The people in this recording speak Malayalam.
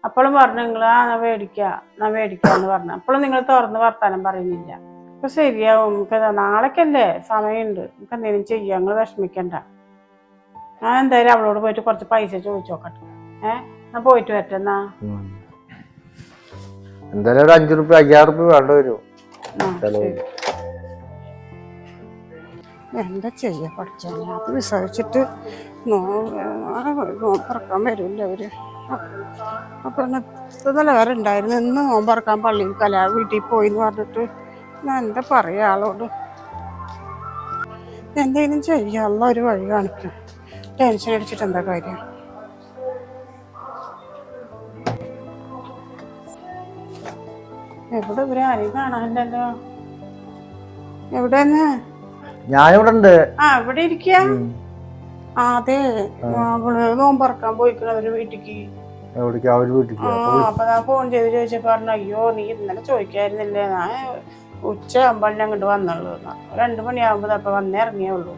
അപ്പോഴും പറഞ്ഞു നിങ്ങൾ ഞാൻ മേടിക്കാന്ന് പറഞ്ഞു. അപ്പോഴും നിങ്ങൾ തുറന്ന് വർത്താനം പറയുന്നില്ല. അപ്പൊ ശരിയാവും, നമുക്ക് നാളേക്കല്ലേ സമയമുണ്ട്, നമുക്ക് എന്തെങ്കിലും ചെയ്യാം, നിങ്ങൾ വിഷമിക്കണ്ട. ഞാൻ എന്തായാലും അവളോട് പോയിട്ട് കുറച്ച് പൈസ ചോദിച്ചു നോക്കട്ടെ. ഞാൻ പോയിട്ട് വരട്ടെ എന്നാ. എന്തായാലും ഒരു 5 റുപ്യ 5-6 റുപ്യ വേണ്ട വരും. എന്താ ചെയ്യാ പഠിച്ചാൽ അത് വിസരിച്ചിട്ട് നോമ്പറക്കാൻ വരില്ല അവര്. അപ്പൊ ഇന്നലെ വരെ ഉണ്ടായിരുന്നു, ഇന്ന് നോമ്പറക്കാൻ പള്ളിയിൽ വീട്ടിൽ പോയി എന്ന് പറഞ്ഞിട്ട് ഞാൻ എന്താ പറയാ ആളോട്. എന്തെങ്കിലും ചെയ്യാനുള്ള ഒരു വഴി കാണിക്കാം. ടെൻഷൻ അടിച്ചിട്ട് എന്താ കാര്യം? എവിടെ ഇവരെ ആരെയും കാണാനില്ലല്ലോ. എവിടെന്ന്? ഞാനിവിടെ ഉണ്ട്. ഇവിടെ ഇരിക്കുക. അതെ, അവള് നോമ്പറക്കാൻ പോയിക്കണ അവര് വീട്ടിക്ക്. അപ്പൊ ഞാൻ ഫോൺ ചെയ്ത് ചോദിച്ചപ്പോ പറഞ്ഞു, അയ്യോ നീ ഇന്നലെ ചോദിക്കായിരുന്നില്ലേ, ഞാൻ ഉച്ച ആകുമ്പോഴേ അങ്ങോട്ട് വന്നുള്ളൂ, 2 മണിയാകുമ്പോ അപ്പൊ വന്നേ ഇറങ്ങിയേ ഉള്ളൂ.